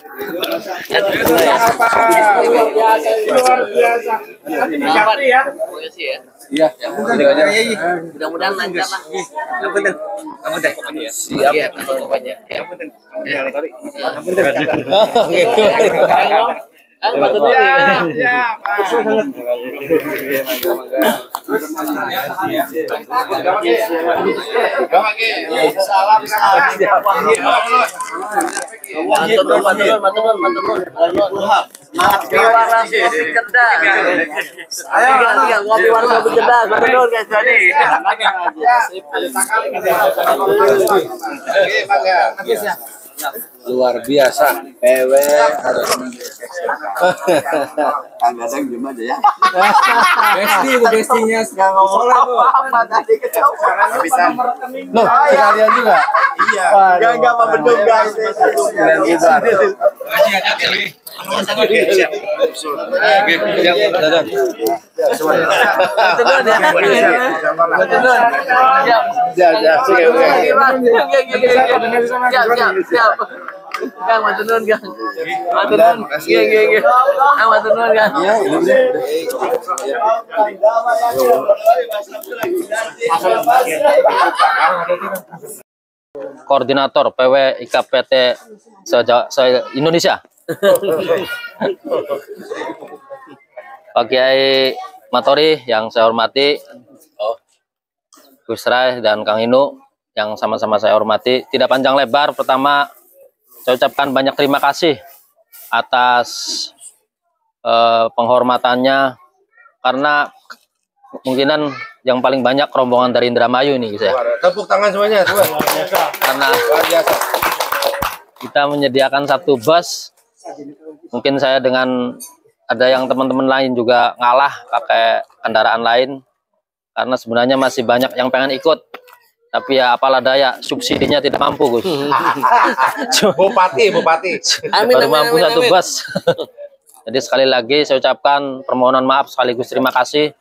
Luar biasa. Ya. Iya. Mudah-mudahan lancar lah. Siap. Iya, pokoknya. Luar biasa. PW harus Kadang cuma aja ya. besti itu bestinya sekarang ngomong tuh. Bisa. Loh, sekalian juga. Iya. Enggak membendung guys. Keren juga. Kang, matur nuwun, Kang. Matur nuwun. Nggih. Kang, matur nuwun, Kang. Koordinator PW IKPT Indonesia. Pak Kiai Matori yang saya hormati, Gus Rai dan Kang Inu yang sama-sama saya hormati. Tidak panjang lebar, pertama saya ucapkan banyak terima kasih atas penghormatannya, karena kemungkinan yang paling banyak rombongan dari Indramayu ini, guys ya. Tepuk tangan semuanya, coba. Karena Luar biasa. kita menyediakan satu bus, mungkin saya dengan ada yang teman-teman lain juga ngalah pakai kendaraan lain, karena sebenarnya masih banyak yang pengen ikut, tapi ya apalah daya, subsidinya tidak mampu, Gus. Bupati. Baru mampu satu bus. Jadi sekali lagi saya ucapkan permohonan maaf sekaligus terima kasih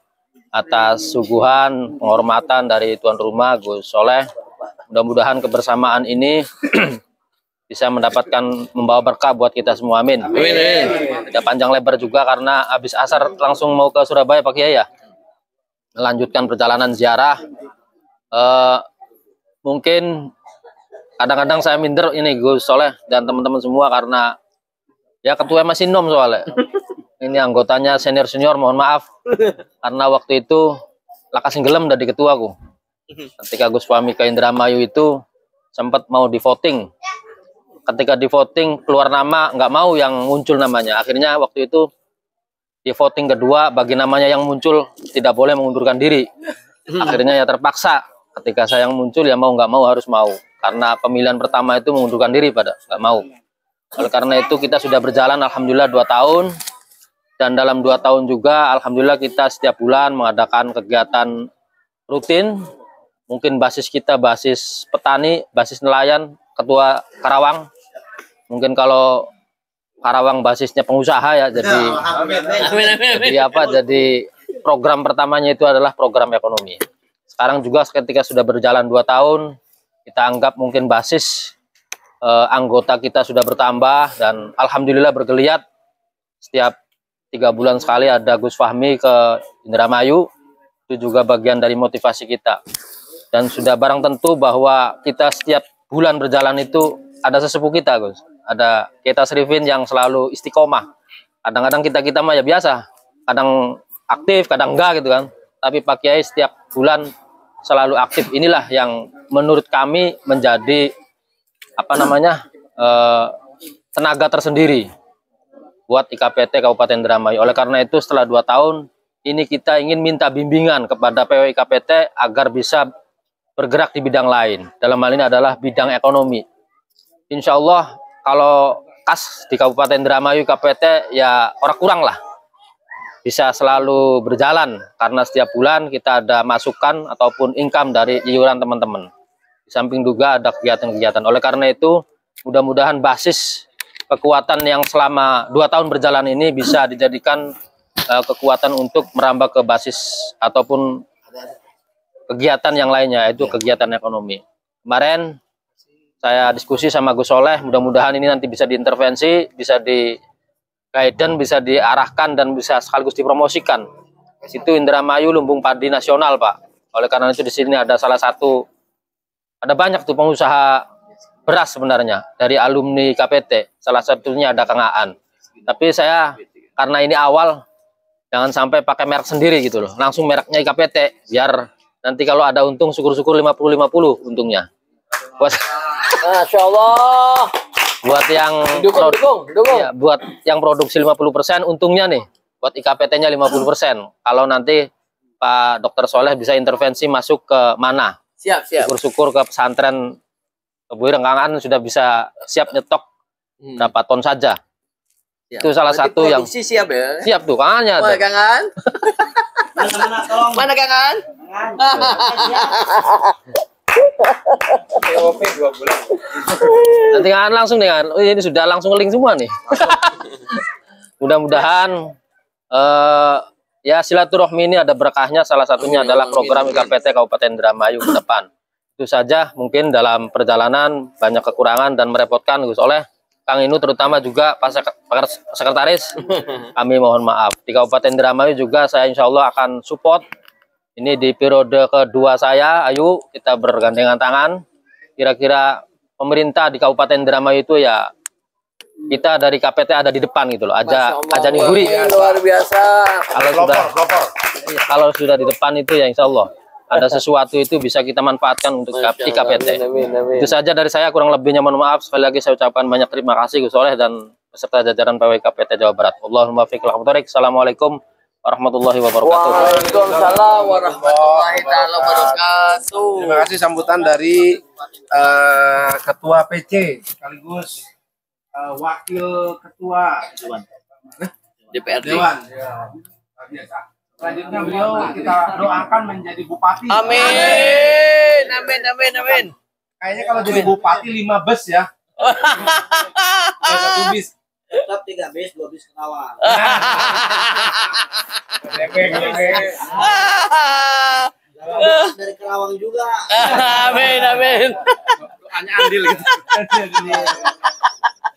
atas suguhan penghormatan dari tuan rumah Gus Soleh. Mudah-mudahan kebersamaan ini bisa membawa berkah buat kita semua, amin. Tidak panjang lebar juga karena habis asar langsung mau ke Surabaya Pak Kiai ya, melanjutkan perjalanan ziarah. Mungkin kadang-kadang saya minder ini Gus Soleh dan teman-teman semua, karena ya ketua masih nom soalnya. Ini anggotanya senior mohon maaf, karena waktu itu lakasin gelem dari ketuaku. Ketika Gus Fahmi ke Indramayu itu sempat mau di voting. Ketika di voting keluar nama, nggak mau yang muncul namanya. Akhirnya waktu itu di voting kedua, bagi namanya yang muncul tidak boleh mengundurkan diri. Akhirnya ya terpaksa, ketika saya yang muncul ya mau nggak mau harus mau, karena pemilihan pertama itu mengundurkan diri pada nggak mau. Oleh karena itu kita sudah berjalan alhamdulillah 2 tahun, dan dalam 2 tahun juga alhamdulillah kita setiap bulan mengadakan kegiatan rutin. Mungkin basis kita basis petani, basis nelayan, ketua Karawang. Mungkin kalau Karawang basisnya pengusaha ya, jadi jadi program pertamanya itu adalah program ekonomi. Sekarang juga ketika sudah berjalan 2 tahun, kita anggap mungkin basis anggota kita sudah bertambah, dan alhamdulillah bergeliat. Setiap 3 bulan sekali ada Gus Fahmi ke Indramayu, itu juga bagian dari motivasi kita. Dan sudah barang tentu bahwa kita setiap bulan berjalan itu ada sesepuh kita, Gus. Ada kita Srifin yang selalu istiqomah. Kadang-kadang kita mah ya biasa, kadang aktif, kadang enggak gitu kan. Tapi Pak Kiai setiap bulan selalu aktif. Inilah yang menurut kami menjadi tenaga tersendiri buat IKPT Kabupaten Indramayu. Oleh karena itu setelah 2 tahun ini kita ingin minta bimbingan kepada PW IKPT agar bisa bergerak di bidang lain. Dalam hal ini adalah bidang ekonomi. Insya Allah kalau kas di Kabupaten Indramayu IKPT ya orang kurang lah, bisa selalu berjalan, karena setiap bulan kita ada masukan ataupun income dari iuran teman-teman. Di samping juga ada kegiatan-kegiatan. Oleh karena itu mudah-mudahan basis kekuatan yang selama 2 tahun berjalan ini bisa dijadikan kekuatan untuk merambah ke basis ataupun kegiatan yang lainnya, yaitu kegiatan ekonomi. Kemarin saya diskusi sama Gus Soleh, mudah-mudahan ini nanti bisa diintervensi, bisa di guidance, bisa diarahkan dan bisa sekaligus dipromosikan. Itu Indramayu Lumbung Padi Nasional, Pak. Oleh karena itu di sini ada ada banyak tuh pengusaha beras sebenarnya dari alumni KPT. Salah satunya ada Kang Aan. Tapi saya karena ini awal, jangan sampai pakai merek sendiri gitu loh. Langsung mereknya IKPT biar nanti kalau ada untung syukur-syukur 50-50 untungnya. Masya Allah. Buat yang Dukung. Ya, buat yang produksi 50% untungnya nih, buat IKPT-nya 50%. Kalau nanti Pak Dr. Soleh bisa intervensi masuk ke mana? Siap. Syukur-syukur ke pesantren Tebu Ireng, Kang Aan sudah bisa siap nyetok berapa ton saja. Siap. Itu salah satu yang siap ya. siap tuh, Kang Aan-nya Wah, tuh. Kang Aan. Mana Kang Aan? Nanti Kang Aan langsung nih, Kang Aan. Oh, ini sudah langsung link semua nih. Mudah-mudahan ya silaturahmi ini ada berkahnya, salah satunya adalah program IKPT Kabupaten Indramayu ke depan. Itu saja, mungkin dalam perjalanan banyak kekurangan dan merepotkan Gus Soleh, Kang Inu terutama juga Pak Sekretaris, kami mohon maaf. Di Kabupaten Indramayu juga saya insya Allah akan support. Ini di periode kedua saya, ayo kita bergandengan tangan. Kira-kira pemerintah di Kabupaten Indramayu itu ya, kita dari KPT ada di depan gitu loh, aja niguri. Luar biasa. Kalau sudah di depan itu ya insya Allah ada sesuatu itu bisa kita manfaatkan untuk IKPT. Itu saja dari saya, kurang lebihnya mohon maaf. Sekali lagi saya ucapkan banyak terima kasih Gus Soleh dan beserta jajaran PW KPT Jawa Barat. Allahumma fiqh lahumtarik. Assalamualaikum warahmatullahi wabarakatuh. Waalaikumsalam warahmatullahi wabarakatuh. Terima kasih sambutan dari Ketua PC sekaligus Wakil Ketua DPRD. Dewan. Ya. Biasa. Selanjutnya beliau kita doakan menjadi bupati. Amin. Kayaknya kalau jadi bupati 5 bus ya. 1 bis. Tetap 3 bis, 2 bis Kerawang. Dari Kerawang juga. Amin. Doanya andil gitu.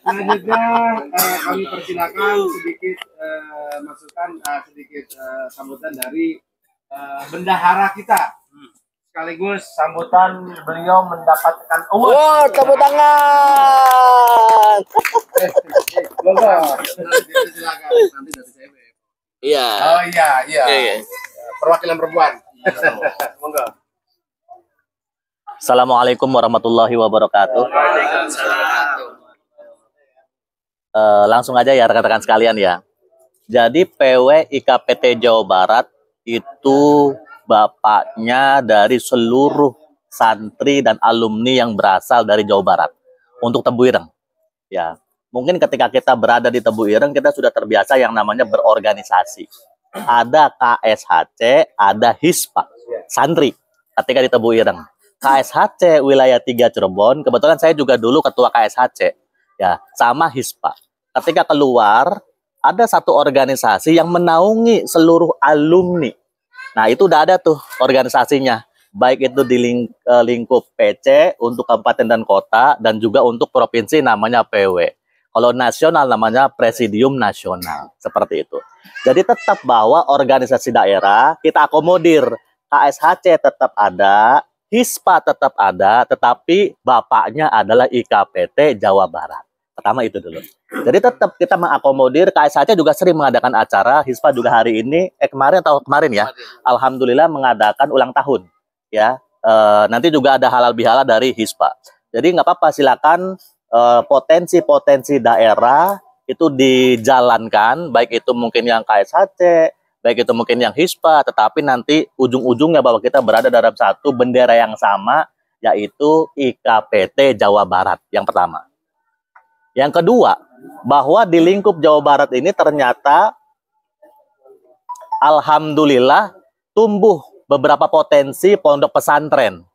Selanjutnya kami persilakan sedikit masukan, sedikit sambutan dari bendahara kita. Sekaligus sambutan beliau mendapatkan award. Wah, tepuk tangan. Silakan. Nanti dari saya. Iya. Oh iya. Perwakilan perempuan. Monggo. Assalamualaikum warahmatullahi wabarakatuh. Langsung aja ya rekan-rekan sekalian ya. Jadi PW IKPT Jawa Barat itu bapaknya dari seluruh santri dan alumni yang berasal dari Jawa Barat untuk Tebu Ireng. Ya, mungkin ketika kita berada di Tebu Ireng kita sudah terbiasa yang namanya berorganisasi. Ada KSHC, ada HISPA, santri ketika di Tebu Ireng. KSHC wilayah 3 Cirebon, kebetulan saya juga dulu ketua KSHC. Ya, sama HISPA. Ketika keluar, ada satu organisasi yang menaungi seluruh alumni. Nah, itu udah ada tuh organisasinya. Baik itu di lingkup PC untuk kabupaten dan kota, dan juga untuk provinsi namanya PW. Kalau nasional namanya Presidium Nasional. Seperti itu. Jadi tetap bahwa organisasi daerah kita akomodir. KSHC tetap ada, HISPA tetap ada, tetapi bapaknya adalah IKPT Jawa Barat. Pertama itu dulu. Jadi tetap kita mengakomodir. KSHC juga sering mengadakan acara. HISPA juga hari ini, kemarin ya, alhamdulillah mengadakan ulang tahun. Ya, nanti juga ada halal bihalal dari HISPA. Jadi nggak apa-apa, silakan potensi-potensi daerah itu dijalankan, baik itu mungkin yang KSHC, baik itu mungkin yang HISPA, tetapi nanti ujung-ujungnya bahwa kita berada dalam satu bendera yang sama, yaitu IKPT Jawa Barat, yang pertama. Yang kedua, bahwa di lingkup Jawa Barat ini ternyata alhamdulillah tumbuh beberapa potensi pondok pesantren.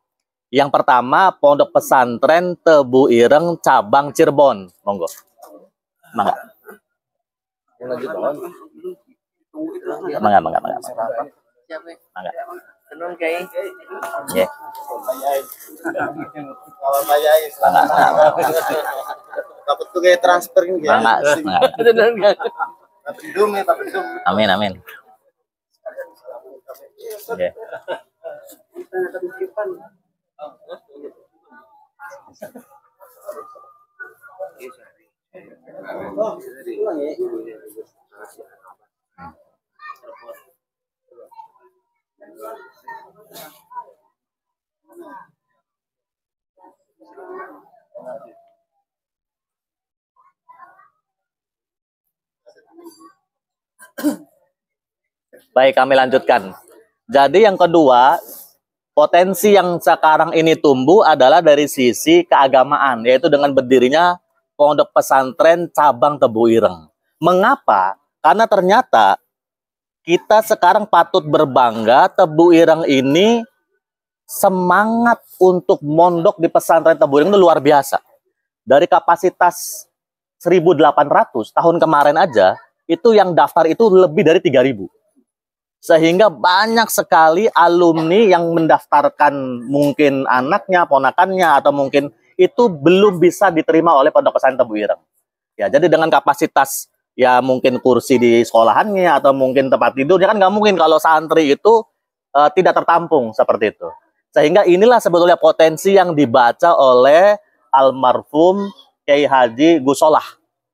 Yang pertama, pondok pesantren Tebu Ireng cabang Cirebon. Monggo. Mangga. Mangga. Tenun kayak. Ya. Kalau bayar dapat tuh kayak transfer ini ya. Semangat. Tenun kan. Tapi dum ya, tapi dum. Amin, amin. Ya. Baik, kami lanjutkan. Jadi yang kedua, potensi yang sekarang ini tumbuh adalah dari sisi keagamaan, yaitu dengan berdirinya Pondok Pesantren Cabang Tebu Ireng. Mengapa? Karena ternyata kita sekarang patut berbangga, Tebu Ireng ini semangat untuk mondok di pesantren Tebu Ireng itu luar biasa. Dari kapasitas 1.800 tahun kemarin aja, itu yang daftar itu lebih dari 3.000. Sehingga banyak sekali alumni yang mendaftarkan mungkin anaknya, ponakannya, atau mungkin itu belum bisa diterima oleh Pondok Pesantren Tebu Ireng. Ya, jadi dengan kapasitas ya mungkin kursi di sekolahannya atau mungkin tempat tidurnya, kan nggak mungkin kalau santri itu tidak tertampung seperti itu. Sehingga inilah sebetulnya potensi yang dibaca oleh almarhum Kiai Haji Gus Solah.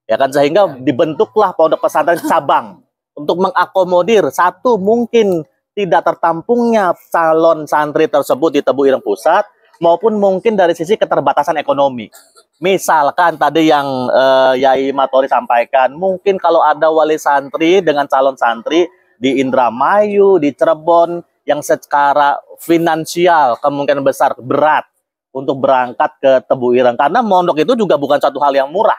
Ya kan, sehingga dibentuklah Pondok Pesantren Cabang untuk mengakomodir satu mungkin tidak tertampungnya calon santri tersebut di Tebu Ireng Pusat, maupun mungkin dari sisi keterbatasan ekonomi. Misalkan tadi yang Yai Matori sampaikan, mungkin kalau ada wali santri dengan calon santri di Indramayu, di Cirebon, yang secara finansial kemungkinan besar berat untuk berangkat ke Tebu Ireng, karena mondok itu juga bukan satu hal yang murah.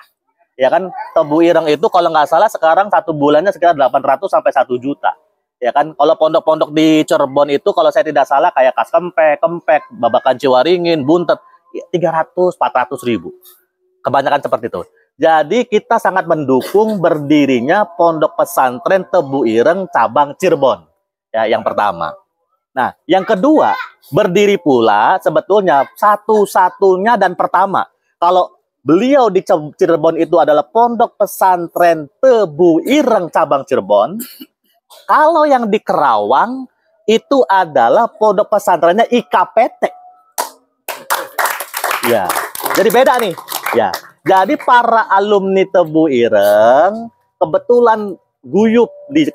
Ya kan, Tebu Ireng itu kalau nggak salah sekarang satu bulannya sekitar 800 sampai 1 juta. Ya kan, kalau pondok-pondok di Cirebon itu kalau saya tidak salah kayak Kaskempek, Kempek, Babakan Ciwaringin, Buntet, 300, 400 ribu. Kebanyakan seperti itu. Jadi kita sangat mendukung berdirinya Pondok Pesantren Tebu Ireng Cabang Cirebon. Ya, yang pertama. Nah, yang kedua, berdiri pula sebetulnya satu-satunya dan pertama. Kalau beliau di Cirebon itu adalah Pondok Pesantren Tebu Ireng Cabang Cirebon. Kalau yang di Kerawang itu adalah Pondok Pesantrennya IKPT. Ya, jadi beda nih. Ya, jadi para alumni Tebu Ireng kebetulan guyup di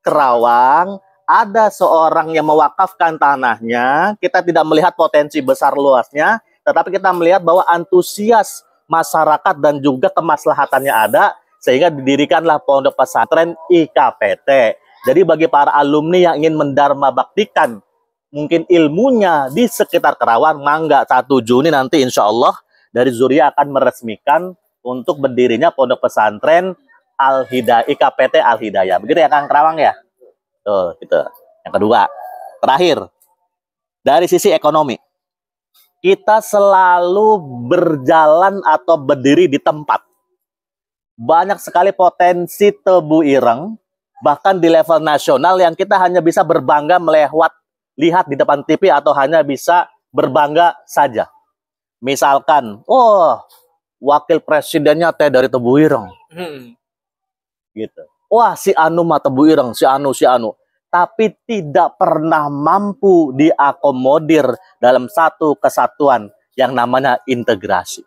Kerawang. Ada seorang yang mewakafkan tanahnya. Kita tidak melihat potensi besar luasnya, tetapi kita melihat bahwa antusias masyarakat dan juga kemaslahatannya ada, sehingga didirikanlah Pondok Pesantren IKPT. Jadi bagi para alumni yang ingin mendharma baktikan mungkin ilmunya di sekitar Kerawang, mangga 1 Juni nanti insya Allah dari Zuria akan meresmikan untuk berdirinya Pondok Pesantren Al-Hidayah, IKPT Al-Hidayah. Begitu ya Kang Kerawang ya? Tuh, gitu. Yang kedua, terakhir, dari sisi ekonomi. Kita selalu berjalan atau berdiri di tempat. Banyak sekali potensi Tebu Ireng, bahkan di level nasional yang kita hanya bisa berbangga lihat di depan TV atau hanya bisa berbangga saja. Misalkan, oh, wakil presidennya teh dari Tebu Ireng. Gitu. Wah, si Anu mah Tebu Ireng, si Anu. Tapi tidak pernah mampu diakomodir dalam satu kesatuan yang namanya integrasi.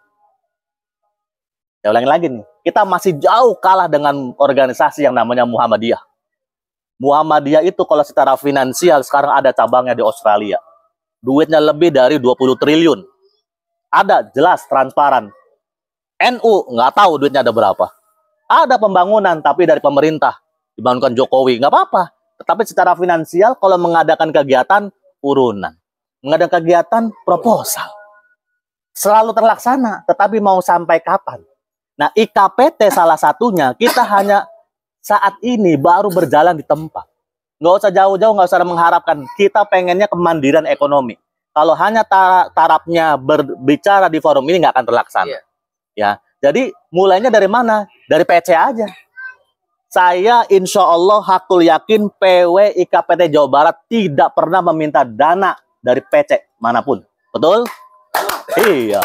Saya ulangi lagi nih, kita masih jauh kalah dengan organisasi yang namanya Muhammadiyah. Muhammadiyah itu kalau secara finansial sekarang ada cabangnya di Australia. Duitnya lebih dari 20 triliun. Ada, jelas, transparan. NU nggak tahu duitnya ada berapa. Ada pembangunan, tapi dari pemerintah. Dibangunkan Jokowi, nggak apa-apa. Tetapi secara finansial, kalau mengadakan kegiatan, urunan. Mengadakan kegiatan, proposal. Selalu terlaksana, tetapi mau sampai kapan? Nah, IKPT salah satunya, kita hanya saat ini baru berjalan di tempat. Nggak usah jauh-jauh, nggak usah mengharapkan. Kita pengennya kemandirian ekonomi. Kalau hanya tarafnya berbicara di forum ini, nggak akan terlaksana. Ya, jadi mulainya dari mana? Dari PC aja. Saya insya Allah hakul yakin PW IKPT Jawa Barat tidak pernah meminta dana dari PC manapun. Betul? Iya.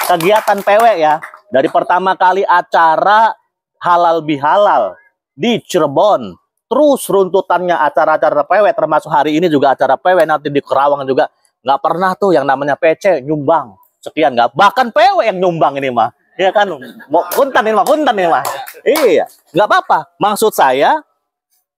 Kegiatan PW ya, dari pertama kali acara halal bihalal di Cirebon, terus runtutannya acara-acara PW, termasuk hari ini juga acara PW, nanti di Kerawang juga, nggak pernah tuh yang namanya PC nyumbang sekian, nggak, bahkan PW yang nyumbang ini mah. Iya kan, punten ini mah. Iya, nggak apa-apa. Maksud saya,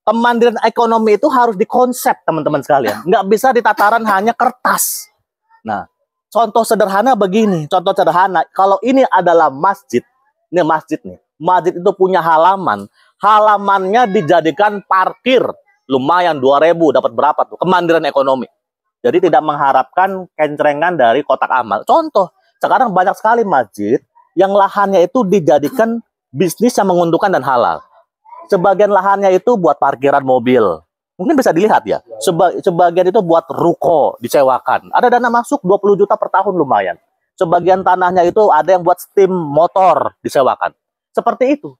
kemandirian ekonomi itu harus dikonsep, teman-teman sekalian. Nggak bisa di tataran hanya kertas. Nah, contoh sederhana begini, contoh sederhana. Kalau ini adalah masjid, ini masjid nih. Masjid itu punya halaman, halamannya dijadikan parkir. Lumayan, 2.000, dapat berapa tuh? Kemandirian ekonomi. Jadi tidak mengharapkan kencrengan dari kotak amal. Contoh, sekarang banyak sekali masjid yang lahannya itu dijadikan bisnis yang menguntungkan dan halal. Sebagian lahannya itu buat parkiran mobil. Mungkin bisa dilihat ya. Sebagian itu buat ruko, disewakan. Ada dana masuk 20 juta per tahun, lumayan. Sebagian tanahnya itu ada yang buat steam motor, disewakan. Seperti itu.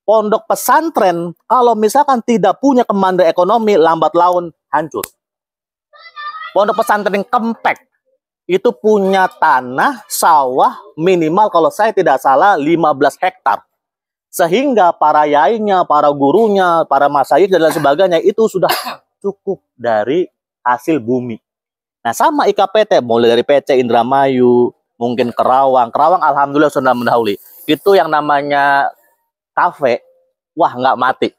Pondok pesantren, kalau misalkan tidak punya kemandirian ekonomi, lambat laun hancur. Pondok pesantren Kempek itu punya tanah, sawah, minimal kalau saya tidak salah 15 hektar. Sehingga para yainya, para gurunya, para masyayikh dan lain sebagainya itu sudah cukup dari hasil bumi. Nah sama IKPT, mulai dari PC Indramayu, mungkin Kerawang. Kerawang alhamdulillah sudah mendahului. Itu yang namanya kafe, wah nggak mati.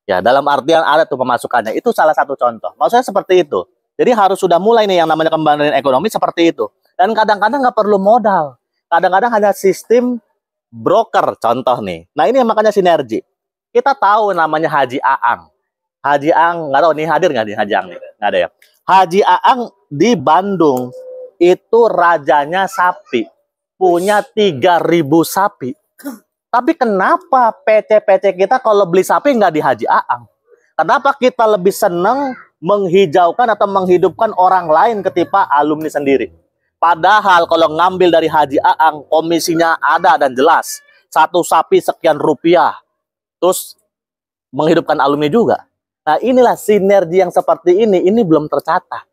Ya dalam artian ada tuh pemasukannya. Itu salah satu contoh. Maksudnya seperti itu. Jadi harus sudah mulai nih yang namanya kemandirian ekonomi seperti itu. Dan kadang-kadang nggak perlu modal. Kadang-kadang hanya sistem broker, contoh nih. Nah ini makanya sinergi. Kita tahu namanya Haji Aang. Haji Aang, nggak tahu nih hadir nggak nih Haji Aang? Nggak ada ya. Haji Aang di Bandung itu rajanya sapi. Punya 3.000 sapi. Tapi kenapa PC-PC kita kalau beli sapi nggak di Haji Aang? Kenapa kita lebih seneng menghijaukan atau menghidupkan orang lain ketipa alumni sendiri? Padahal kalau ngambil dari Haji Aang, komisinya ada dan jelas. Satu sapi sekian rupiah. Terus menghidupkan alumni juga. Nah inilah sinergi yang seperti ini belum tercatat.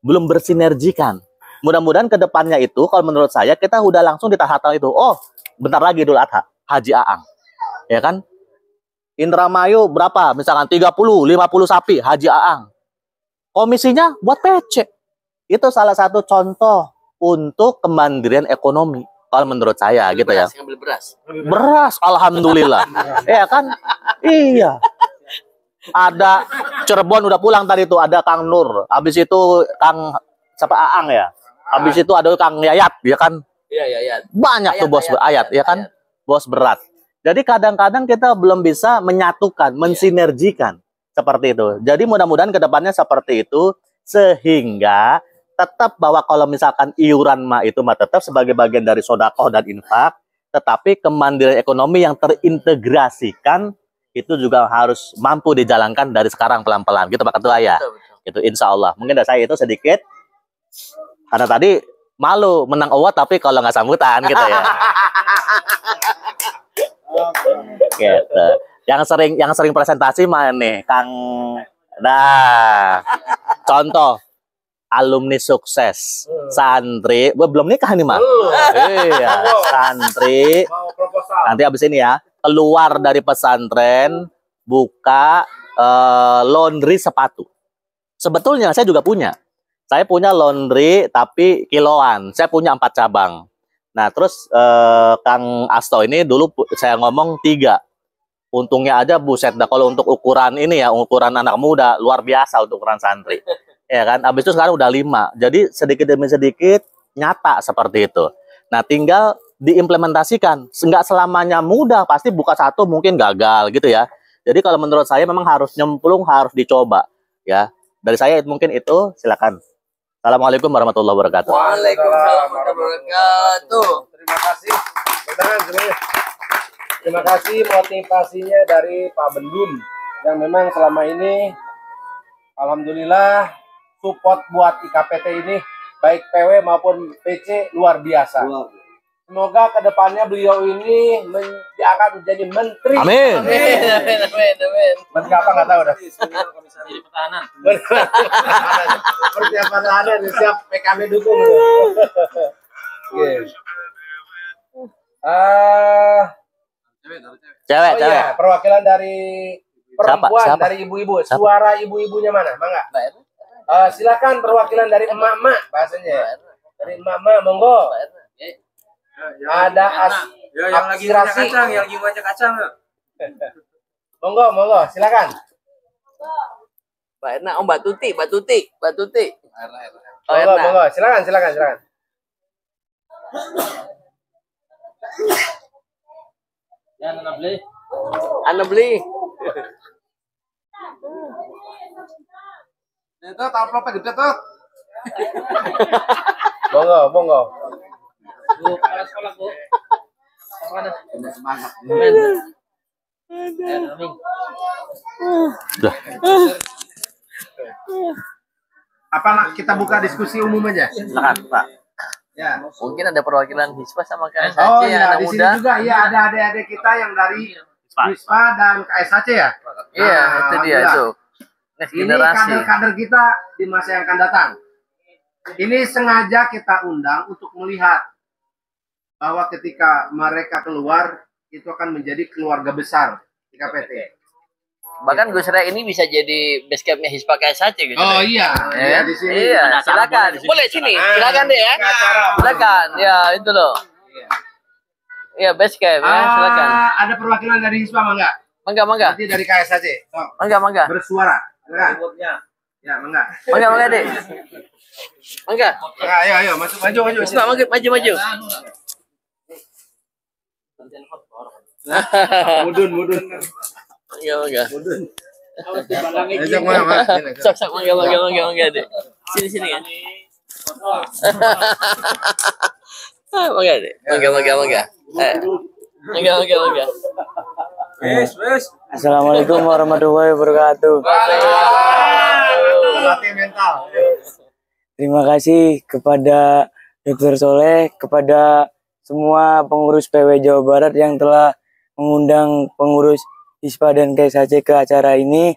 Belum bersinergikan. Mudah-mudahan ke depannya itu, kalau menurut saya, kita udah langsung di tahap itu. Oh, bentar lagi Idul Adha, Haji Aang. Ya kan? Indramayu berapa? Misalkan 30, 50 sapi, Haji Aang. Komisinya buat PC. Itu salah satu contoh untuk kemandirian ekonomi. Kalau menurut saya gitu ya. Ngambil beras. Beras, alhamdulillah. Ya kan? Iya. Ada Cirebon udah pulang tadi tuh, ada Kang Nur. Habis itu Kang siapa Aang ya. Habis itu ada Kang Yayat, ya kan? Iya. Banyak tuh bos Ayat, ya kan? Bos berat. Jadi kadang-kadang kita belum bisa menyatukan, mensinergikan. Seperti itu. Jadi mudah-mudahan kedepannya seperti itu, sehingga tetap bahwa kalau misalkan iuran mah itu mah tetap sebagai bagian dari sedekah dan infak, tetapi kemandirian ekonomi yang terintegrasikan itu juga harus mampu dijalankan dari sekarang pelan-pelan. Gitu Pak Ketua ya. Itu insya Allah. Mungkin dari saya itu sedikit, karena tadi malu menang award tapi kalau nggak sambutan gitu ya. Gitu. Yang sering presentasi mana nih, Kang? Nah, contoh alumni sukses, santri, belum nikah nih mah. Iya, santri. Nanti abis ini ya, keluar dari pesantren, buka laundry sepatu. Sebetulnya saya juga punya. Saya punya laundry tapi kiloan. Saya punya 4 cabang. Nah, terus Kang Asto ini dulu saya ngomong 3. Untungnya aja buset dah kalau untuk ukuran ini ya, ukuran anak muda luar biasa untuk ukuran santri. Ya kan? Habis itu sekarang udah 5. Jadi sedikit demi sedikit nyata seperti itu. Nah, tinggal diimplementasikan. Enggak selamanya mudah, pasti buka satu mungkin gagal gitu ya. Jadi kalau menurut saya memang harus nyemplung, harus dicoba ya. Dari saya mungkin itu, silakan. Assalamualaikum warahmatullahi wabarakatuh. Waalaikumsalam warahmatullahi wabarakatuh. Terima kasih. Terima kasih motivasinya dari Pak Bendun yang memang selama ini alhamdulillah support buat IKPT ini baik PW maupun PC luar biasa. Semoga kedepannya beliau ini akan menjadi menteri. Amin. Menteri apa nggak tahu dah. Jadi pertahanan. Persiapan ada siap PKB dukung. Oke. Cewek, Oh cewek. iya, perwakilan dari perempuan, Siapa? dari ibu-ibu. Suara ibu-ibunya mana? Mangga. Silakan perwakilan dari emak-emak bahasanya. Dari emak-emak, monggo. Ada yang lagi banyak aspirasi. kacang, yang lagi banyak kacang. Monggo, monggo, silakan. Mbak Erna, oh Mbak Tuti. Oh, Monggo, Erna. monggo, silakan. Ya, Nana beli. Anda beli. Itu amplopnya gede tuh. Monggo. Bu, kepala sekolah, Bu. Mana? Semangat. Amin. Amin. Apa nak kita buka diskusi umum aja? Silakan, Pak. Ya. Mungkin ada perwakilan Hispa sama KSHC Oh yang iya, anak di sini muda. juga ya ada adik-adik kita yang dari Wispa dan KSHC ya. Iya, Nah, itu dia alhamdulillah. tuh. Next Ini generasi. kader-kader kita di masa yang akan datang. Ini sengaja kita undang untuk melihat bahwa ketika mereka keluar itu akan menjadi keluarga besar di KPT. Bahkan Gus Ray ini bisa jadi base campnya Hispa KSHC gitu. Oh iya, Ya, di sini. iya, silakan. Boleh sini, silakan deh ya. Silakan, ya itu loh. Iya, base camp ya, silakan. Ada perwakilan dari Hispa mangga? Mangga. Nanti dari KSHC. Oh, Mangga. bersuara. Silakan. Ya, mangga. Mangga, Dek. Mangga. Ayo, maju. Hispa, maju. Mudun. Mangga. Ajak mangga. Sok, mangga, Dek. Sini kan. Mangga, Dek. Mangga. Mangga. Wes. Assalamualaikum warahmatullahi wabarakatuh. Latih mental. Terima kasih kepada Dr. Soleh, kepada semua pengurus PW Jawa Barat yang telah mengundang pengurus Hispa dan KSHC ke acara ini.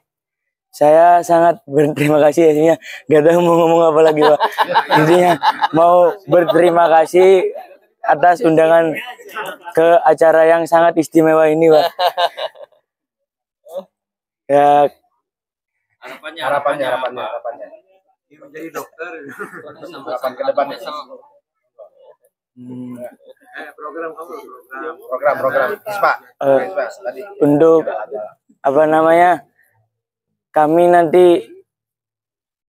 Saya sangat berterima kasih, intinya gak tahu mau ngomong apa lagi, Pak. Intinya mau berterima kasih atas undangan ke acara yang sangat istimewa ini, Pak. Ya, Harapannya. Menjadi dokter. Harapan ke depan. Program Hispa. Hispa tadi. untuk apa namanya, kami nanti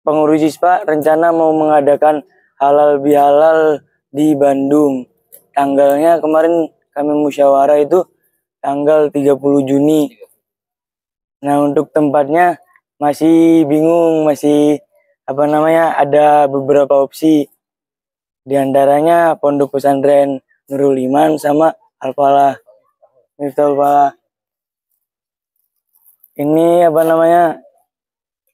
pengurus Hispa rencana mau mengadakan halal bihalal di Bandung. Tanggalnya kemarin kami musyawarah itu tanggal 30 Juni. Nah, untuk tempatnya masih bingung, masih apa namanya, ada beberapa opsi. Di antaranya Pondok Pesantren Nurul Iman sama Al-Falah, Miftahul Falah. Ini apa namanya,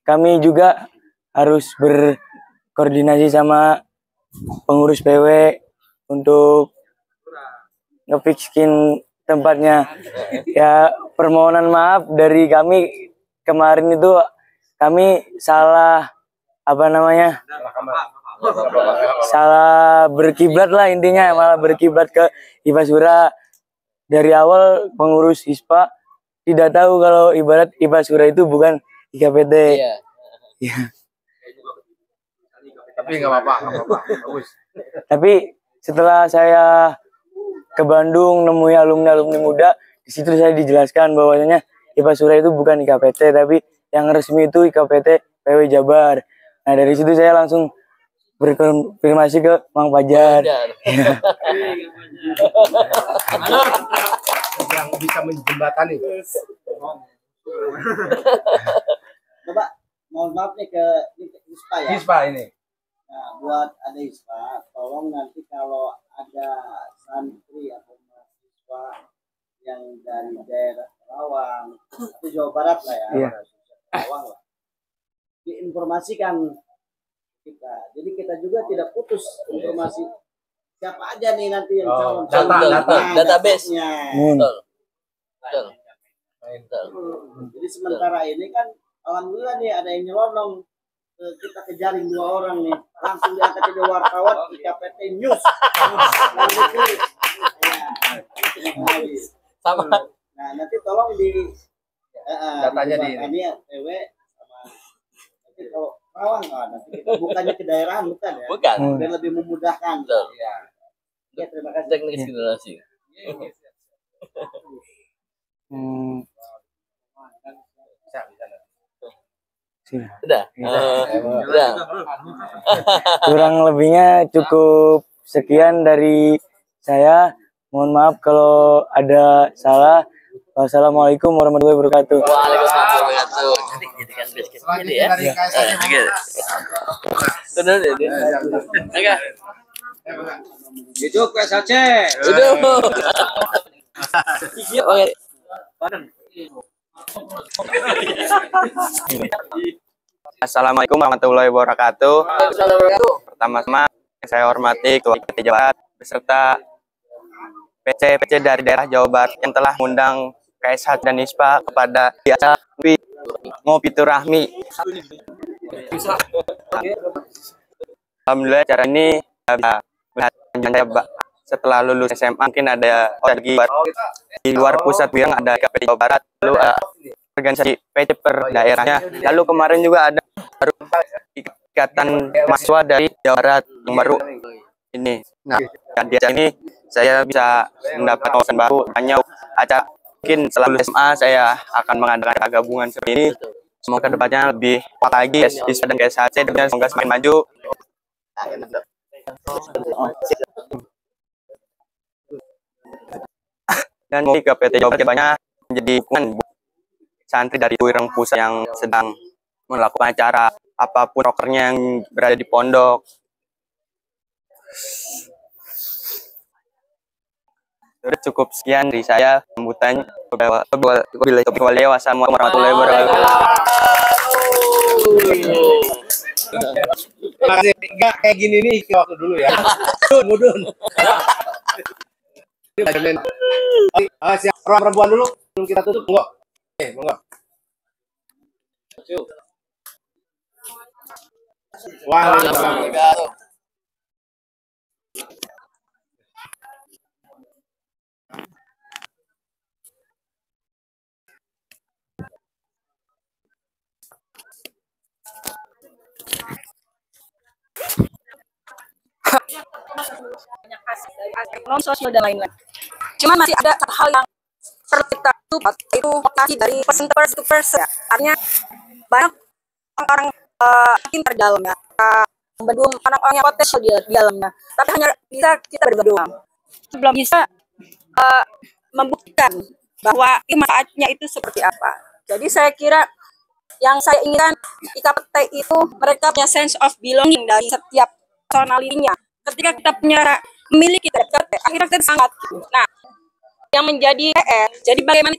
kami juga harus berkoordinasi sama pengurus PW untuk ngefixin tempatnya. Ya, permohonan maaf dari kami kemarin itu, kami salah apa namanya, salah berkiblat lah intinya, malah berkiblat ke Hipasura. Dari awal pengurus Hispa tidak tahu kalau ibarat Hipasura itu bukan IKPT. Iya. Tapi nggak apa-apa. Bagus. Tapi setelah saya ke Bandung nemui alumni muda, di situ saya dijelaskan bahwasanya Hipasura itu bukan IKPT, tapi yang resmi itu IKPT PW Jabar. Nah, dari situ saya langsung berkonfirmasi ke Mang Fajar. Yang bisa menjembatani. Coba, mohon maaf nih ke Hispa ya. Hispa ini. Nah, buat ada Hispa, tolong nanti kalau ada santri atau mahasiswa yang dari daerah Karawang atau Jawa Barat lah ya, Iya. Karawang lah, diinformasikan kita. Jadi kita juga tidak putus informasi siapa aja nih nanti yang calon. Data. Database. datanya. Hmm. Jadi sementara ini kan alhamdulillah nih ada yang nyelonong, kita kejaring 2 orang nih, langsung diangkat jadi wartawan IKPT News. Sama. Nah nanti tolong di Datanya di ini ya PW sama nanti kalau Rawang nanti kita bukannya ke daerah bukan ya? Bukan. Biar lebih memudahkan. ya. Ya terima kasih. Teknik generasi. Udah. Udah. Kurang lebihnya cukup sekian dari saya. Mohon maaf kalau ada salah. Wassalamualaikum warahmatullahi wabarakatuh. Waalaikumsalam warahmatullahi wabarakatuh. Jadikan basket ini ya. Selanjutnya dari KSAC Benar ya dia. Oke. Hidup KSAC. Duduk. Oke. Assalamualaikum warahmatullahi wabarakatuh. Assalamualaikum. Pertama-tama saya hormati Ketua PT Jawa Barat beserta PC dari daerah Jawa Barat yang telah mengundang KSH dan ISPA kepada acara ngopi turahmi. Alhamdulillah acara ini setelah lulus SMA mungkin ada lagi di luar pusat bilang ada KPD Jawa Barat, lalu organisasi PC per daerahnya. Lalu kemarin juga ada baru ikatan mahasiswa dari Jawa Barat yang baru ini. Nah, di acara ini saya bisa mendapat wawasan baru. Hanya acara mungkin selalu SMA saya akan mengadakan gabungan seperti ini. Semoga depannya lebih kuat lagi ISPA dan KSHC dan semoga semakin maju. Dan mungkin ke PT Jawa Barat banyak menjadi dukungan santri dari Wirang Pusat yang sedang melakukan acara apapun prokernya yang berada di pondok. Sudah cukup sekian dari saya sambutan. Wassalamualaikum warahmatullahi wabarakatuh. Enggak kayak gini nih ke waktu dulu ya. Mudun. Siap perempuan dulu sebelum kita tutup. Monggo. Monggo. Waalaikumsalam. Ekonomi sosial dan lain-lain. Cuman masih ada hal yang perlu kita tutup, itu vokasi dari person to person ya. Artinya banyak orang pintar di dalamnya, membendung orang-orang yang potensial di dalamnya. Tapi hanya bisa kita berbendung, belum bisa membuktikan bahwa manfaatnya itu seperti apa. Jadi saya kira yang saya inginkan IKPT itu mereka punya sense of belonging dari setiap personalitinya. Ketika kita punya memiliki IKPT, akhirnya kita sangat. Nah, yang menjadi PR, jadi bagaimana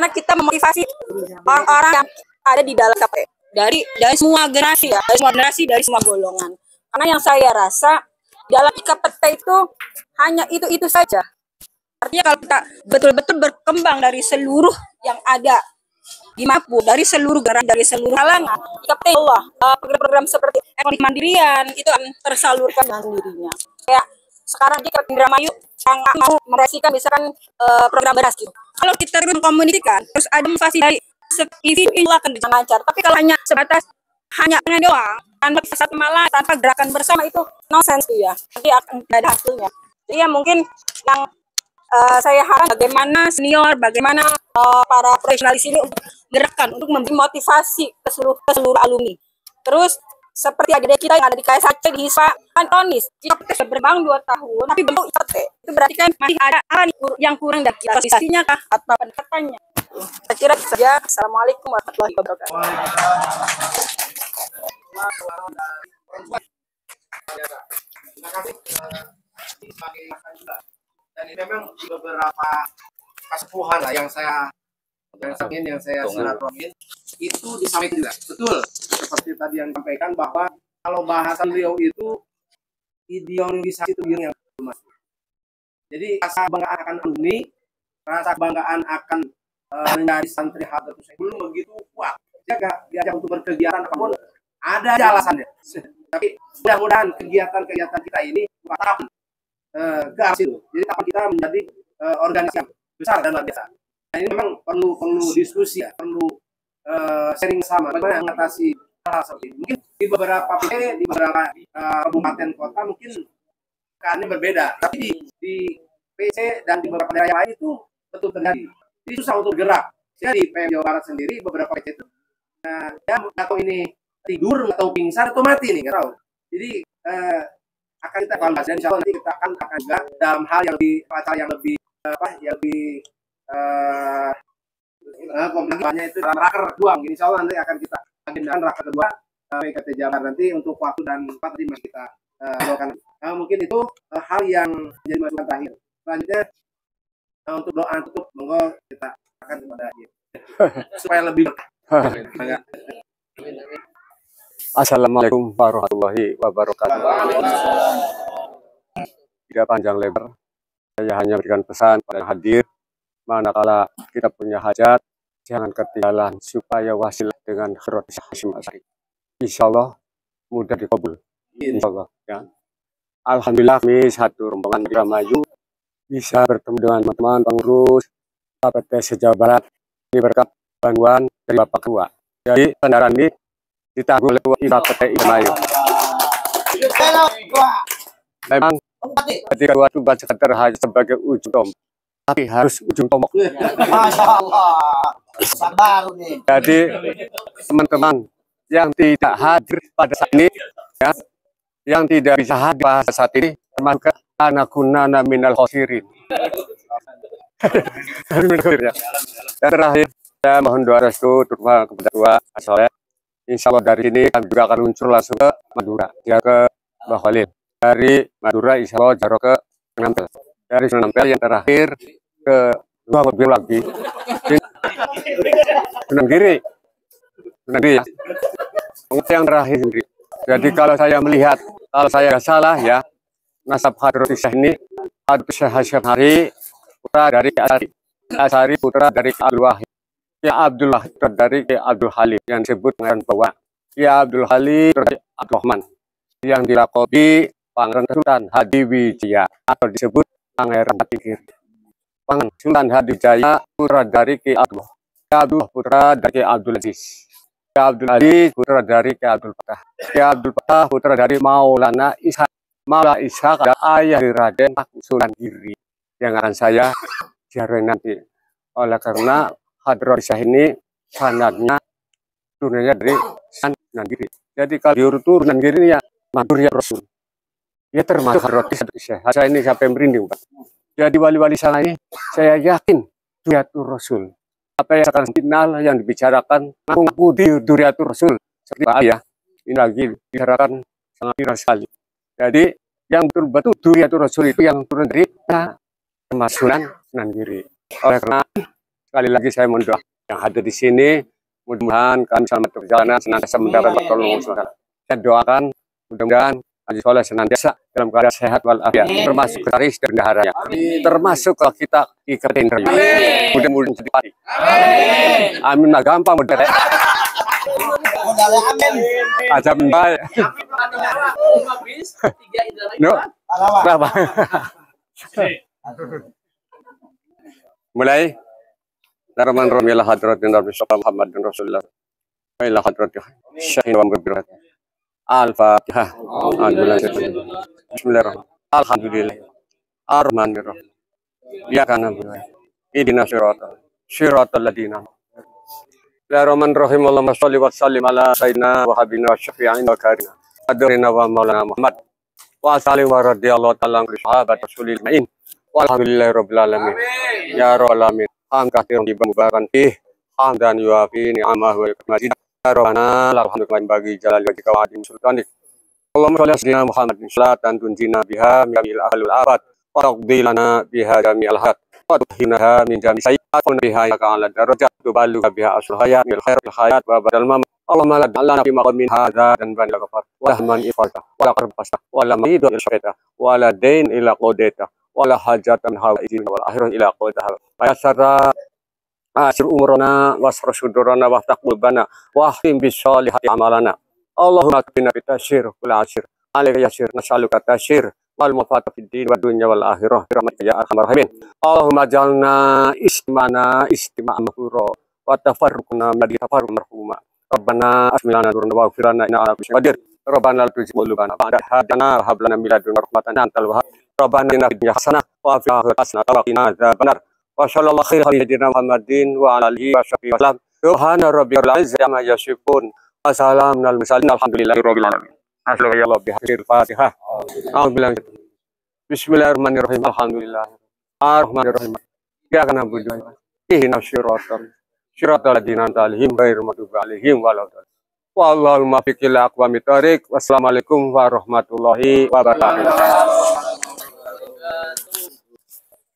kita memotivasi orang-orang yang ada di dalam IKPT dari semua generasi ya, dari semua golongan. Karena yang saya rasa dalam IKPT itu hanya itu saja. Artinya kalau kita betul-betul berkembang dari seluruh yang ada di Mapu, dari seluruh gerak, dari seluruh kalangan, IKPT Allah, program-program seperti ekonomi mandirian itu akan tersalurkan dengan sendirinya. Kayak sekarang jika Indramayu yang mau meresikan misalkan program beras gitu. Kalau kita mengkomunikasikan, terus ada motivasi dari individu akan bisa lancar. Tapi kalau hanya sebatas hanya doang, tanpa satu malah, tanpa gerakan bersama itu nonsense tuh ya. Nanti akan tidak ada hasilnya. Jadi ya mungkin yang saya harap bagaimana senior, bagaimana para profesional di sini untuk gerakan, untuk memberi motivasi ke seluruh alumni. Terus seperti adik kita yang ada di KSHC di HISPA kan kronis, IKPT sudah berbangun 2 tahun, tapi bentuk IKPT itu berarti kan masih ada apa yang kurang dari sosialisasinya kah atau pendekatannya. Saya kira itu saja. Assalamualaikum warahmatullahi wabarakatuh. Terima kasih. Dan ini memang beberapa kesepuhan lah yang saya silaturahmin itu disampaikan juga. Betul seperti tadi yang disampaikan bahwa kalau bahasa beliau itu ideologisasi itu yang masuk. Jadi rasa bangga akan alumni rasa kebanggaan akan menjadi santri Hadratus Syekh belum begitu kuat. Dia gak diajak untuk berkegiatan apapun, ada aja alasannya. Tapi mudah-mudahan kegiatan-kegiatan kita ini tahapan ke arah situ. Jadi tahapan kita menjadi organisasi yang besar dan luar biasa. Nah, ini memang perlu diskusi ya, perlu sharing sama bagaimana mengatasi hal seperti ini. Mungkin di beberapa PT, di beberapa kabupaten kota mungkin keadaannya berbeda, tapi di PC dan di beberapa daerah lain itu betul terjadi. Jadi susah untuk gerak. Jadi di PM Jawa Barat sendiri beberapa PC itu, ya atau ini tidur atau pingsan atau mati nih, nggak tahu. Jadi akan kita evaluasi dan insya Allah nanti kita akan juga dalam hal yang lebih acara yang lebih kompleknya itu dalam raker kedua. Insya Allah nanti akan kita agendakan raker kedua PKT Jabar nanti untuk waktu dan tempat nanti masih kita doakan. Mungkin itu hal yang menjadi masukan terakhir. Selanjutnya untuk doa tutup, monggo kita akan kepada dia supaya lebih Assalamualaikum warahmatullahi wabarakatuh. Tidak panjang lebar, saya hanya berikan pesan pada yang hadir, manakala kita punya hajat, jangan ketinggalan supaya wasilah dengan Khairat Hasyim Asy'ari. Insya Allah mudah dikabul. Insya Allah. Ya. Alhamdulillah kami satu rombongan dari Maju bisa bertemu dengan teman-teman pengurus KPT Jawa Barat ini berkat bantuan dari Bapak Ketua. Jadi kendaraan ini ditanggung oleh KPT Maju. Memang ketika waktu baca terhaji sebagai ujung tombak, tapi harus ujung tombak. Masya Allah. Sabar nih. Jadi teman-teman yang tidak hadir pada saat ini, ya, yang tidak bisa hadir pada saat ini, termasuk anakunana minal khosirin. Dan terakhir, saya mohon doa restu kepada Tua Soleh. Insya Allah dari sini kami juga akan muncul langsung ke Madura, ya ke Mbah Khalil. Dari Madura Insya Allah jaro ke Sunampel. Dari Sunampel yang terakhir ke dua mobil lagi. Sunanggiri ya. Yang terakhir sendiri. Jadi kalau saya melihat, kalau saya nggak salah ya, nasab Hadratus Syekh ini Hadratus Syekh Hasyim Asy'ari putra dari Asy'ari putra dari Abdul Wahid. Ya Abdul Wahid dari Abdul Halim yang disebut Pangeran Bawah. Ya Abdul Halim dari Abdul Rahman yang dilakobi Pangeran Sultan Hadiwijaya atau disebut Pangeran Hatikir. Pangeran Sultan Hadiwijaya putra dari Ki Abdullah. Ki Abdullah putra dari Ki Abdul Aziz. Ki Abdul Aziz putra dari Ki Abdul Fatah. Ki Abdul Fatah putra dari Maulana Ishaq. Maulana Ishaq adalah ayah dari Raden Sunanggiri yang akan saya ziarahi nanti. Oleh karena Hadratus Syekh ini sanadnya turunnya dari Sunanggiri. Jadi kalau diurut Sunanggiri ya Madura Rasul. Ya termasuk Hadratus Syekh. Saya ini sampai merinding, Pak. Jadi wali-wali sana ini saya yakin Duriatur Rasul. Apa yang akan final yang dibicarakan mengaku di Duriatur Rasul. Seperti Pak ya. Ini lagi dibicarakan sangat viral sekali. Jadi yang betul-betul Duriatur Rasul itu yang turun dari termasuk Sunanggiri. Oleh karena sekali lagi saya mohon doa yang hadir di sini, mudah-mudahan kami selamat perjalanan, senantiasa mendapat pertolongan saudara. Saya doakan mudah-mudahan Haji Soleh senantiasa dalam keadaan sehat walafiat, termasuk sekretaris dan bendaharanya, termasuk kalau kita ikatin interview. Mudah-mudahan jadi padi. Amin lah gampang mudah. Amin. Aja baik. No. Berapa? Mulai. Darman Romila Hadratin Nabi Muhammad dan Rasulullah. Wa ila hadratin Syekh wa Mughfirah. Al-Fatihah. Bismillahirrahmanirrahim. Alhamdulillah. Ar-Rahmanirrahim. Ya kana idina siratal ladina. Bismillahirrahmanirrahim. Allahumma shalli wa sallim ala sayyidina wa habibina wa syafi'ina wa karina. Adrina wa maulana Muhammad. Wa salli wa radhiyallahu ta'ala an sahabat Rasulil ma'in. Walhamdulillahirabbil alamin. Ya rabbal alamin. Angkatirun di mubaran ih hamdan yuafi ni'amah wa mazid rabbana alhamdulillah bagi jalal wajhika wa adim sultanik. Allahumma shalli ala Muhammadin salatan tunjina biha min ahlul abad wa taqdilana biha jami'al haq wa tuhinaha min jami' sayyi'atun biha ka'ala darajat tubalugha biha aslahaya min khairil hayat wa badal mam. Allahumma la ta'ala fi maqamin hadza dan ban ghafar wa rahman ifalta wa la qarbasta wa la maridu ila syafata wa la dain ila qadaita wala hajatan hawaijin wal akhirah ila qadaha ayasara asir umrana wasra sudurana wa taqbulana wa ahtim bisolihati amalana Allahumma qina bitashir kul ashir alaika yasir nas'aluka tashir wal mufata fid din wa dunya wal akhirah rahmatika ya arhamar rahimin Allahumma jalna istimana istima'an mahura wa tafarruqna min tafarruq marhuma Rabbana asmilana nurna wa firana inna ala kulli qadir Rabbana la tuzigh qulubana ba'da idh hadaytana wa hab lana min ladunka rahmatan antal wahhab Rabbana inna fid dunya hasanah wa fil akhirati hasanah wa qina adzabannar wa sallallahu khairan ala sayyidina Muhammadin wa ala alihi wa sahbihi wasallam subhana rabbika rabbil izzati amma yasifun wa salamun alal mursalin alhamdulillahi rabbil alamin aslu ya Allah bihadil fatihah a'udzubillahi bismillahirrahmanirrahim alhamdulillah arrahmanirrahim ya kana budu ihdinas siratal ladzina an'amta 'alaihim ghairil maghdubi 'alaihim waladdallin wallahu muwaffiq ila aqwamit thoriq wassalamualaikum warahmatullahi wabarakatuh.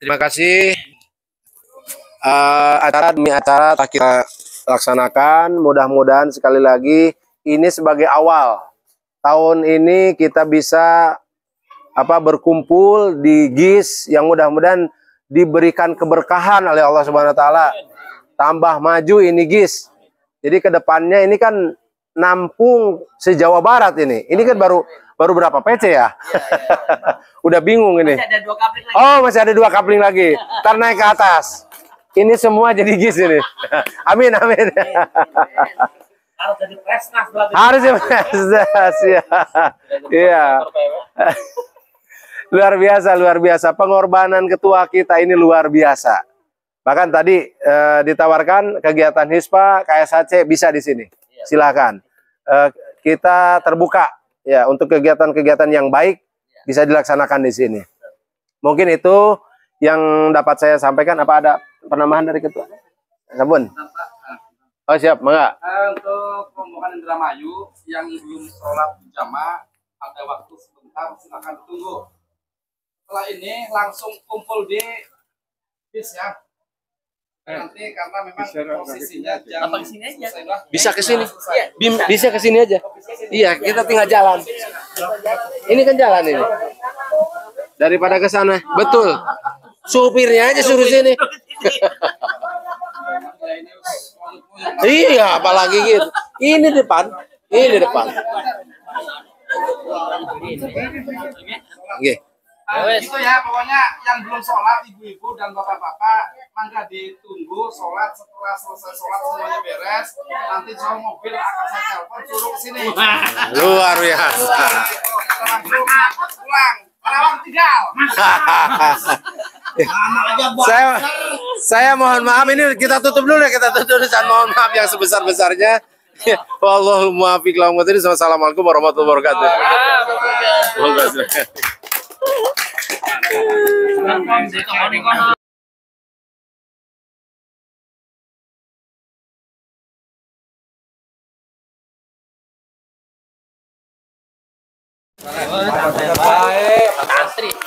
Terima kasih. Acara demi acara tak kita laksanakan. Mudah-mudahan sekali lagi ini sebagai awal tahun ini kita bisa berkumpul di GIS yang mudah-mudahan diberikan keberkahan oleh Allah Subhanahu Wa Taala. Tambah maju ini GIS. Jadi kedepannya ini kan nampung se-Jawa Barat ini. Ini kan baru berapa PC ya? Udah bingung ini. Masih ada 2 kapling lagi. Oh, masih ada 2 kapling lagi. Ntar naik ke atas. Ini semua jadi GIS ini. Amin, amin. Harus jadi presnas berarti. Harus jadi presnas ya. Iya. Luar biasa. Pengorbanan ketua kita ini luar biasa. Bahkan tadi ditawarkan kegiatan HISPA, KSHC bisa di sini. Silakan. Kita terbuka ya untuk kegiatan-kegiatan yang baik bisa dilaksanakan di sini. Mungkin itu yang dapat saya sampaikan. Apa ada penambahan dari ketua? Sabun. Oh siap, mangga. Untuk rombongan Indramayu yang belum sholat berjamaah ada waktu sebentar, silakan tunggu. Setelah ini langsung kumpul di bis ya. Nanti karena memang posisinya jam Bisa ke sini. Bisa ke sini aja. Iya, kita tinggal jalan. Ini kan jalan ini. Daripada ke sana. Betul. Supirnya aja suruh sini. Iya, apalagi gitu. Ini depan. Oke. Itu ya, pokoknya yang belum sholat ibu-ibu dan bapak-bapak mangga ditunggu sholat. Setelah selesai sholat semuanya beres, nanti soal mobil akan saya telepon suruh ke sini. Luar biasa. Langsung pulang, Karawang tinggal. Saya mohon maaf, ini kita tutup dulu ya, mohon maaf yang sebesar-besarnya. Wallahul muwaffiq ila aqwamit thoriq. Wassalamualaikum warahmatullahi wabarakatuh.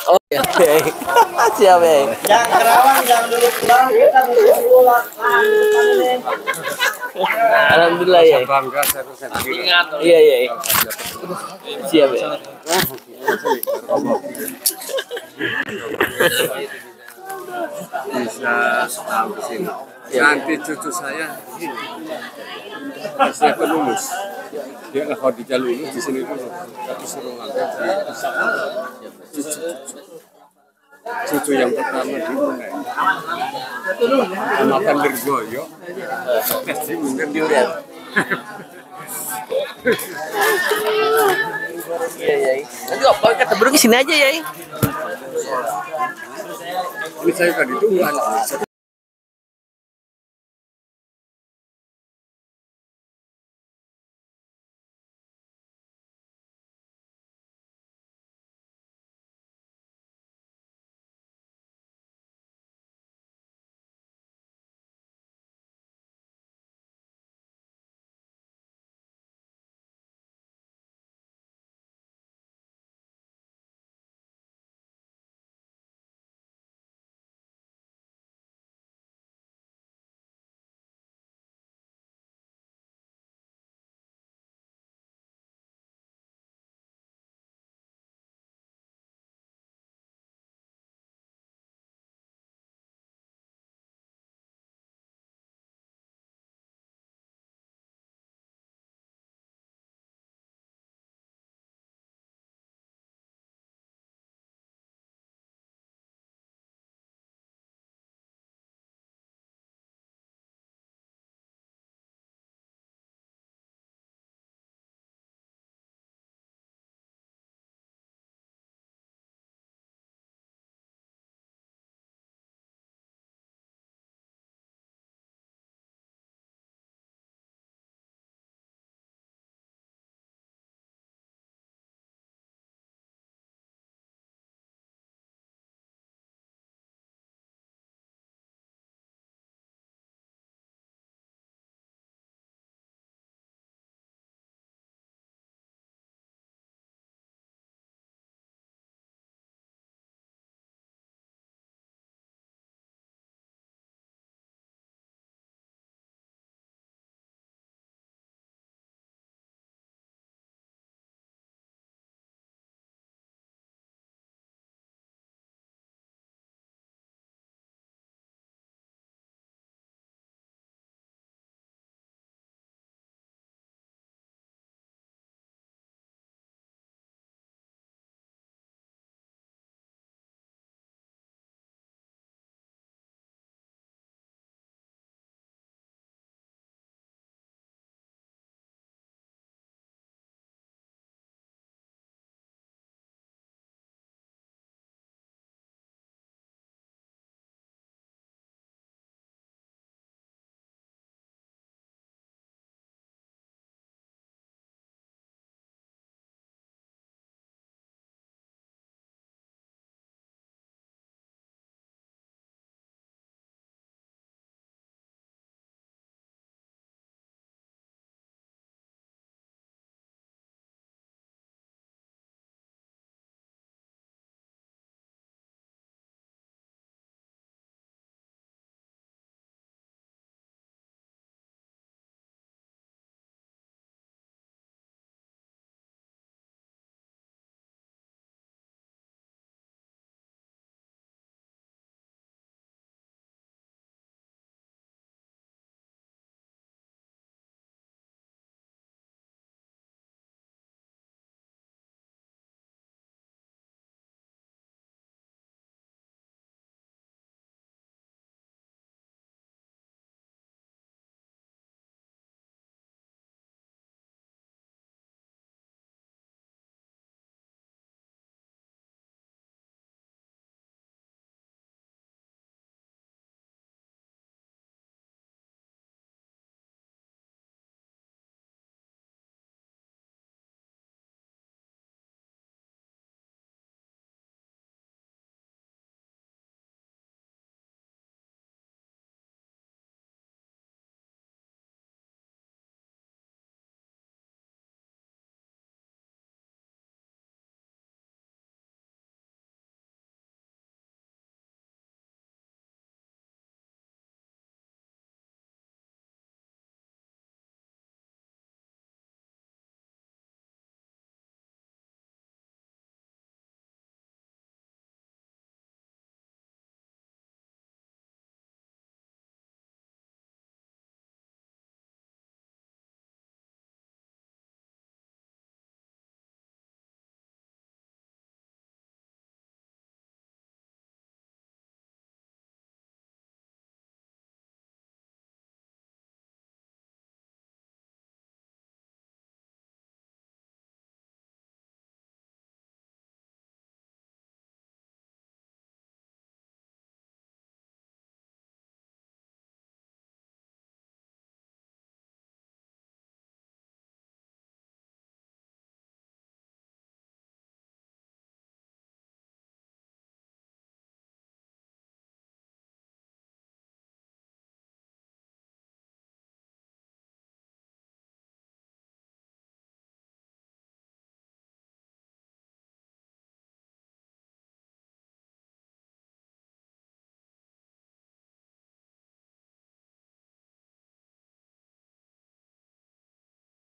Oh iya. Siap ya. Yang Kerawang yang dulu pulang kita dulu pulang. Alhamdulillah ya. Iya. Siap ya. Bisa sampai sini. Nanti cucu saya lulus. Dia kalau tidak lulus di sini dulu. Tapi suruh ngangkat cucu yang pertama di Brunei. Makan bergoyo. Pasti bener dia. Iya. Nanti apa kata bro ke sini aja ya. Ini saya tadi itu